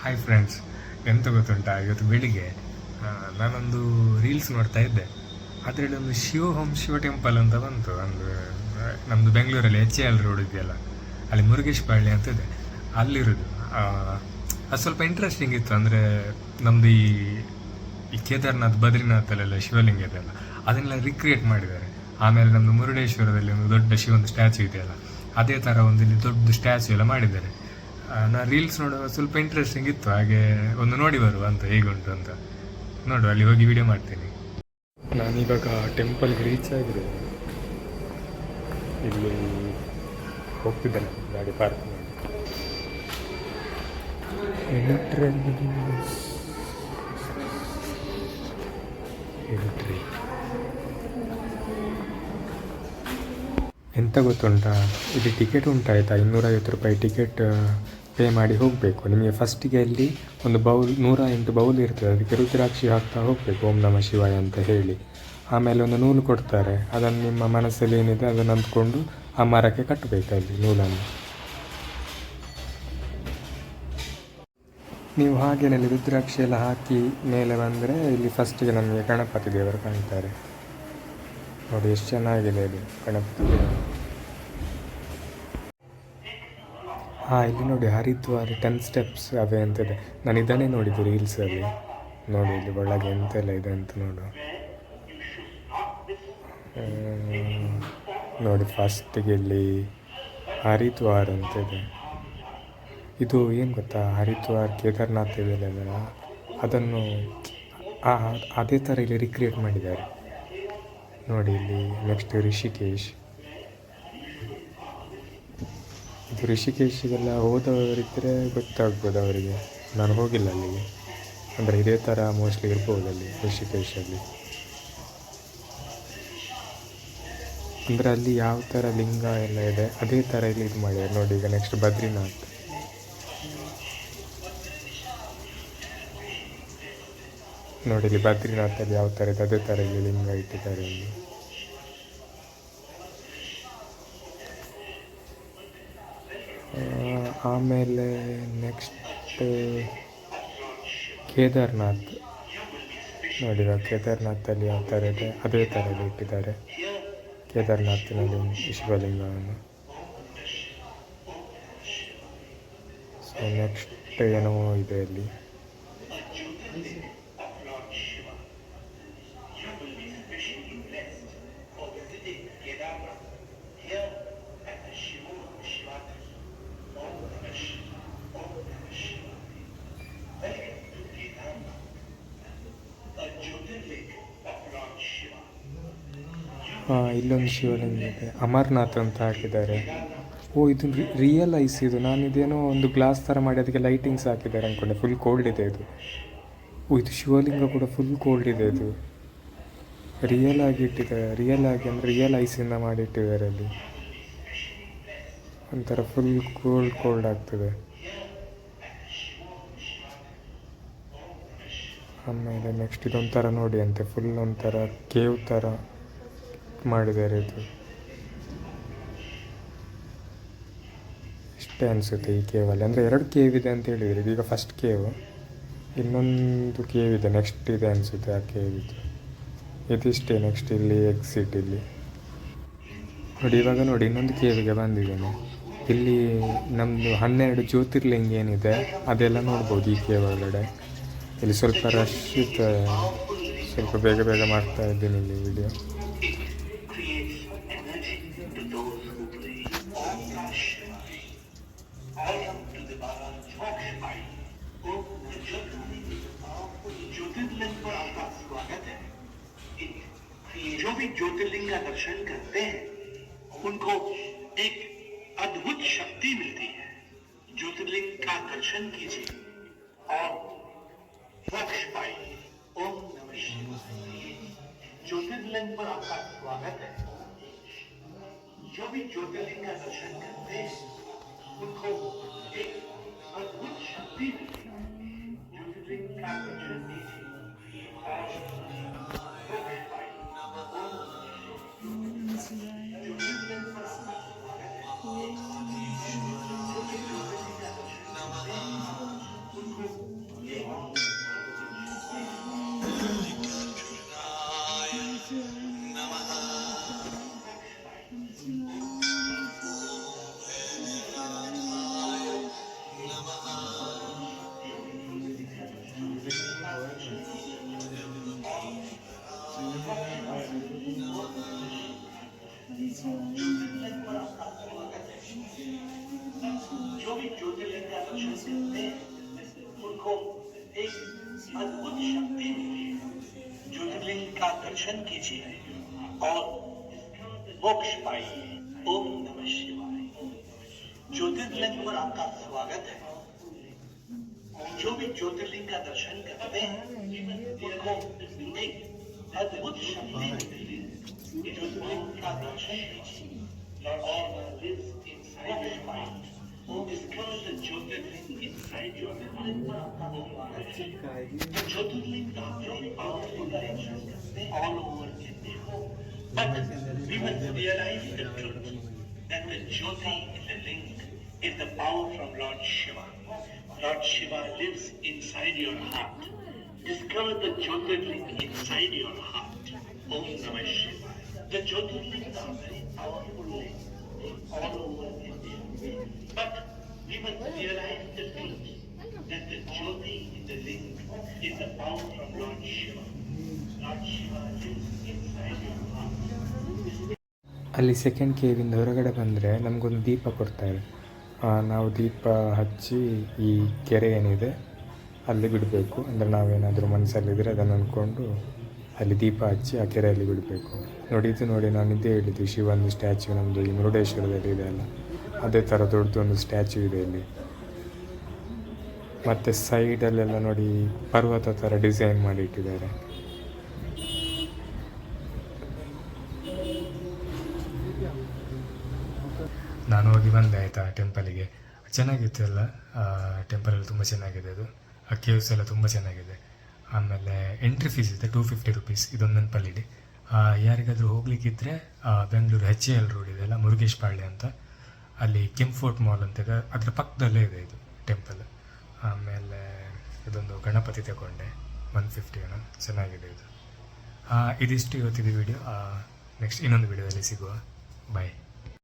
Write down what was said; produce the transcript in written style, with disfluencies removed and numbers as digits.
Hi friends, ಎಂತ ಗೊತ್ತುಂಟಾ, ಇವತ್ತು ಬೆಳಿಗ್ಗೆ ನಾನೊಂದು ರೀಲ್ಸ್ ನೋಡ್ತಾ ಇದ್ದೆ. ಅದರಲ್ಲಿ ಒಂದು ಶಿವ ಟೆಂಪಲ್ ಅಂತ ಬಂತು. ಅಂದರೆ ನಮ್ಮದು ಬೆಂಗಳೂರಲ್ಲಿ HAL ರೋಡ್ ಇದೆಯಲ್ಲ, ಅಲ್ಲಿ ಮುರುಗೇಶ್ ಪಾಳ್ಯ ಅಂತ ಇದೆ, ಅಲ್ಲಿರೋದು. ಅದು ಸ್ವಲ್ಪ ಇಂಟ್ರೆಸ್ಟಿಂಗ್ ಇತ್ತು. ಅಂದರೆ ನಮ್ಮದು ಈ ಕೇದಾರ್ನಾಥ್ ಬದ್ರಿನಾಥಲ್ಲೆಲ್ಲ ಶಿವಲಿಂಗ ಇದೆಯಲ್ಲ, ಅದನ್ನೆಲ್ಲ ರಿಕ್ರಿಯೇಟ್ ಮಾಡಿದ್ದಾರೆ. ಆಮೇಲೆ ನಮ್ಮದು ಮುರುಡೇಶ್ವರದಲ್ಲಿ ಒಂದು ದೊಡ್ಡ ಶಿವೊಂದು ಸ್ಟ್ಯಾಚು ಇದೆಯಲ್ಲ, ಅದೇ ಥರ ಒಂದು ಇಲ್ಲಿ ದೊಡ್ಡ ಸ್ಟ್ಯಾಚು ಎಲ್ಲ ಮಾಡಿದ್ದಾರೆ. ನಾನು ರೀಲ್ಸ್ ನೋಡುವ ಸ್ವಲ್ಪ ಇಂಟ್ರೆಸ್ಟಿಂಗ್ ಇತ್ತು, ಹಾಗೆ ಒಂದು ನೋಡಿ ಬರುವ ಅಂತ ಹೇಗುಂಟು ಅಂತ. ನೋಡು, ಅಲ್ಲಿ ಹೋಗಿ ವಿಡಿಯೋ ಮಾಡ್ತೀನಿ. ನಾನಿವಾಗ ಟೆಂಪಲ್ಗೆ ರೀಚ್ ಆಗಿದೆ. ಇಲ್ಲಿ ಹೋಗ್ತಿದ್ದೇನೆ, ಗಾಡಿ ಪಾರ್ಕ್ ಮಾಡಿ. ಎಂತ ಗೊತ್ತುಂಟಾ, ಇಲ್ಲಿ ಟಿಕೆಟ್ ಉಂಟಾಯ್ತಾ, 250 ರೂಪಾಯಿ ಟಿಕೆಟ್ ಪೇ ಮಾಡಿ ಹೋಗಬೇಕು. ನಿಮಗೆ ಫಸ್ಟಿಗೆ ಅಲ್ಲಿ ಒಂದು ಬೌಲ್, 108 ಬೌಲ್ ಇರ್ತದೆ, ಅದಕ್ಕೆ ರುದ್ರಾಕ್ಷಿ ಹಾಕ್ತಾ ಹೋಗಬೇಕು, ಓಂ ನಮಃ ಶಿವಾಯ ಅಂತ ಹೇಳಿ. ಆಮೇಲೆ ಒಂದು ನೂಲು ಕೊಡ್ತಾರೆ, ಅದನ್ನು ನಿಮ್ಮ ಮನಸ್ಸಲ್ಲಿ ಏನಿದೆ ಅದನ್ನು ಅಂದ್ಕೊಂಡು ಆ ಮರಕ್ಕೆ ಕಟ್ಟಬೇಕು ಅಲ್ಲಿ ನೂಲನ್ನು. ನೀವು ಹಾಗೇನಲ್ಲಿ ರುದ್ರಾಕ್ಷಿ ಎಲ್ಲ ಹಾಕಿ ಮೇಲೆ ಬಂದರೆ ಇಲ್ಲಿ ಫಸ್ಟಿಗೆ ನಮಗೆ ಗಣಪತಿ ದೇವರು ಕಾಣ್ತಾರೆ. ನೋಡಿ ಎಷ್ಟು ಚೆನ್ನಾಗಿದೆ ಇದು ಗಣಪತಿ ದೇವರು. ಇಲ್ಲಿ ನೋಡಿ, ಹರಿದ್ವಾರ 10 ಸ್ಟೆಪ್ಸ್ ಅವೇ ಅಂತಿದೆ. ನಾನು ಇದನ್ನೇ ನೋಡಿದ್ದು ರೀಲ್ಸಲ್ಲಿ. ನೋಡಿ ಇಲ್ಲಿ ಒಳಗೆ ಎಂತೆಲ್ಲ ಇದೆ ಅಂತ ನೋಡು. ನೋಡಿ ಫಸ್ಟಿಗೆ ಇಲ್ಲಿ ಹರಿದ್ವಾರ ಅಂತಿದೆ. ಇದು ಏನು ಗೊತ್ತಾ, ಹರಿದ್ವಾರ ಕೇದಾರ್ನಾಥ್ ಇದೆಯಲ್ಲ, ಅದನ್ನು ಅದೇ ಥರ ಇಲ್ಲಿ ರಿಕ್ರಿಯೇಟ್ ಮಾಡಿದ್ದಾರೆ. ನೋಡಿ ಇಲ್ಲಿ ನೆಕ್ಸ್ಟ್ ರಿಷಿಕೇಶ್. ಇದು ರಿಷಿಕೇಶಿಗೆಲ್ಲ ಹೋದವರಿದ್ದರೆ ಗೊತ್ತಾಗ್ಬೋದು ಅವರಿಗೆ. ನಾನು ಹೋಗಿಲ್ಲ ಅಲ್ಲಿಗೆ, ಅಂದರೆ ಇದೇ ಥರ ಮೋಸ್ಟ್ಲಿ ಇರ್ಬೋದು ಅಲ್ಲಿ ರಿಷಿಕೇಶಲ್ಲಿ. ಅಂದರೆ ಅಲ್ಲಿ ಯಾವ ಥರ ಲಿಂಗ ಎಲ್ಲ ಇದೆ ಅದೇ ಥರ ಇಲ್ಲಿ ಇದು ಮಾಡಿದ್ದಾರೆ. ನೋಡಿ ಈಗ ನೆಕ್ಸ್ಟ್ ಬದ್ರಿನಾಥ್. ನೋಡಿ ಇಲ್ಲಿ ಬದ್ರಿನಾಥಲ್ಲಿ ಯಾವ ಥರ ಇದೆ ಅದೇ ಥರ ಇಲ್ಲಿ ಲಿಂಗ ಇಟ್ಟಿದ್ದಾರೆ ಇಲ್ಲಿ. ಆಮೇಲೆ ನೆಕ್ಸ್ಟ್ ಕೇದಾರ್ನಾಥ್. ನೋಡಿ ಇವಾಗ ಕೇದಾರ್ನಾಥಲ್ಲಿ ಯಾವ ಥರ ಇದೆ ಅದೇ ಥರ ಇಟ್ಟಿದ್ದಾರೆ ಕೇದಾರ್ನಾಥ್ನಲ್ಲಿ ಶಿವಲಿಂಗವನ್ನು. ಸೊ ನೆಕ್ಸ್ಟ್ ಏನೋ ಇದೆ ಅಲ್ಲಿ. ಇಲ್ಲೊಂದು ಶಿವಲಿಂಗ ಇದೆ, ಅಮರ್ನಾಥ್ ಅಂತ ಹಾಕಿದ್ದಾರೆ. ಇದು ರಿಯಲ್ ಐಸ್ ಇದು. ನಾನು ಇದೇನೋ ಒಂದು ಗ್ಲಾಸ್ ಥರ ಮಾಡಿ ಅದಕ್ಕೆ ಲೈಟಿಂಗ್ಸ್ ಹಾಕಿದ್ದಾರೆ ಅಂದ್ಕೊಂಡೆ. ಫುಲ್ ಕೋಲ್ಡ್ ಇದೆ ಇದು. ಇದು ಶಿವಲಿಂಗ ಕೂಡ ಫುಲ್ ಕೋಲ್ಡ್ ಇದೆ. ಇದು ರಿಯಲ್ ಆಗಿ ಇಟ್ಟಿದ್ದಾರೆ. ರಿಯಲ್ ಆಗಿ ಅಂದರೆ ರಿಯಲ್ ಐಸಿಂದ ಮಾಡಿ ಇಟ್ಟಿದ್ದಾರೆ ಅಲ್ಲಿ. ಒಂಥರ ಫುಲ್ ಕೋಲ್ಡ್ ಆಗ್ತದೆ. ಆಮೇಲೆ ನೆಕ್ಸ್ಟ್ ಇದೊಂಥರ ನೋಡಿ ಅಂತೆ, ಫುಲ್ ಒಂಥರ ಕೇವ್ ಥರ ಮಾಡಿದ್ದಾರೆ. ಇದು ಇಷ್ಟೇ ಅನಿಸುತ್ತೆ ಈ ಕೇವಲ್ಲಿ. ಅಂದರೆ 2 ಕೇವ್ ಇದೆ ಅಂತ ಹೇಳಿದರೆ, ಈಗ ಫಸ್ಟ್ ಕೇವ್, ಇನ್ನೊಂದು ಕೇವ್ ಇದೆ ನೆಕ್ಸ್ಟ್ ಇದೆ ಅನಿಸುತ್ತೆ ಆ ಕೇವ್ ಇದು. ಇದಿಷ್ಟೇ. ನೆಕ್ಸ್ಟ್ ಇಲ್ಲಿ ಎಕ್ಸಿಟ್ ಇಲ್ಲಿ ನೋಡಿ. ಇವಾಗ ನೋಡಿ ಇನ್ನೊಂದು ಕೇವಿಗೆ ಬಂದಿದ್ದೇನೆ. ಇಲ್ಲಿ ನಮ್ಮದು 12 ಜ್ಯೋತಿರ್ಲಿಂಗ ಏನಿದೆ ಅದೆಲ್ಲ ನೋಡ್ಬೋದು ಈ ಕೇವ್ ಒಳಗಡೆ. ಇಲ್ಲಿ ಸ್ವಲ್ಪ ರಶ್ ಇತ್ತು, ಸ್ವಲ್ಪ ಬೇಗ ಮಾಡ್ತಾ ಇದ್ದೀನಿ ಇಲ್ಲಿ ವಿಡಿಯೋ. जो भी ज्योतिर्लिंग का दर्शन करते हैं उनको एक अद्भुत शक्ति मिलती है. ज्योतिर्लिंग का दर्शन कीजिए और मोक्ष पाइए. ओम नमः शिवाय. ज्योतिर्लिंग पर आपका स्वागत है. जो भी ज्योतिर्लिंग का दर्शन करते हैं उनको एक अद्भुत शक्ति मिलती है. ज्योतिर्लिंग का दर्शन कीजिए और मोक्ष पाइए. Thank you. जो भी ज्योतिर्लिंग का दर्शन करते हैं उनको एक अद्भुत शक्ति मिलती है। ज्योतिर्लिंग का दर्शन कीजिए और मोक्ष पाइए। ओम नमः शिवाय। ज्योतिर्लिंग पर आपका स्वागत है। जो भी ज्योतिर्लिंग का दर्शन करते हैं उनको एक अद्भुत शक्ति मिलती है। ज्योतिर्लिंग का दर्शन कीजिए और मोक्ष पाइए। Discover the Jyotirling inside your heart. The Jyotirling are very powerful all over India. But we must realize the truth that the Jyoti in the link is the power from Lord Shiva. Lord Shiva lives inside your heart. Discover the Jyotirling inside your heart. Om Namah Shiva. The Jyotirlings are very powerful links all over India. But we must realize the truth that the Jyoti in the link is the power from Lord Shiva. Lord Shiva lives inside your heart. ಅಲ್ಲಿ second ಕೇವಿಂದ ಹೊರಗಡೆ ಬಂದರೆ ನಮಗೊಂದು ದೀಪ ಕೊಡ್ತಾರೆ. ನಾವು ದೀಪ ಹಚ್ಚಿ ಈ ಕೆರೆ ಏನಿದೆ ಅಲ್ಲಿ ಬಿಡಬೇಕು. ಅಂದರೆ ನಾವೇನಾದರೂ ಮನಸ್ಸಲ್ಲಿದ್ದರೆ ಅದನ್ನು ಅಂದ್ಕೊಂಡು ಅಲ್ಲಿ ದೀಪ ಹಚ್ಚಿ ಆ ಕೆರೆಯಲ್ಲಿ ಬಿಡಬೇಕು. ನೋಡಿ ನಾನು ಇದೇ ಹೇಳಿದ್ದು, ಶಿವಂದು ಸ್ಟ್ಯಾಚ್ಯೂ ನಮ್ಮದು ಈ ಮುರುಡೇಶ್ವರದಲ್ಲಿ ಇದೆ ಅಲ್ಲ, ಅದೇ ಥರ ದೊಡ್ಡದೊಂದು ಸ್ಟ್ಯಾಚ್ಯೂ ಇದೆ ಇಲ್ಲಿ. ಮತ್ತು ಸೈಡಲ್ಲೆಲ್ಲ ನೋಡಿ ಪರ್ವತ ಥರ ಡಿಸೈನ್ ಮಾಡಿ ಇಟ್ಟಿದ್ದಾರೆ. ನಾನು ಹೋಗಿ ಬಂದೆ ಆಯಿತಾ ಟೆಂಪಲಿಗೆ. ಚೆನ್ನಾಗಿತ್ತು ಎಲ್ಲ. ಟೆಂಪಲಲ್ಲಿ ತುಂಬ ಚೆನ್ನಾಗಿದೆ ಅದು. ಆ ಕೇವ್ಸ್ ಎಲ್ಲ ತುಂಬ ಚೆನ್ನಾಗಿದೆ. ಆಮೇಲೆ ಎಂಟ್ರಿ ಫೀಸ್ ಇದೆ 250 ರುಪೀಸ್. ಇದೊಂದು ನೆನಪಲ್ಲಿಡಿ. ಯಾರಿಗಾದರೂ ಹೋಗ್ಲಿಕ್ಕಿದ್ರೆ ಬೆಂಗಳೂರು HAL ರೋಡ್ ಇದೆಯಲ್ಲ, ಮುರುಗೇಶ್ ಪಾಳ್ಯ ಅಂತ, ಅಲ್ಲಿ ಕೆಂಫೋರ್ಟ್ ಮಾಲ್ ಅಂತ ಇದೆ, ಅದರ ಪಕ್ಕದಲ್ಲೇ ಇದೆ ಇದು ಟೆಂಪಲ್. ಆಮೇಲೆ ಇದೊಂದು ಗಣಪತಿ ತಗೊಂಡೆ 150 ಏನೋ, ಚೆನ್ನಾಗಿದೆ ಇದು. ಇದಿಷ್ಟು ಇವತ್ತಿದ್ದು ವಿಡಿಯೋ. ನೆಕ್ಸ್ಟ್ ಇನ್ನೊಂದು ವಿಡಿಯೋದಲ್ಲಿ ಸಿಗುವ. ಬಾಯ್.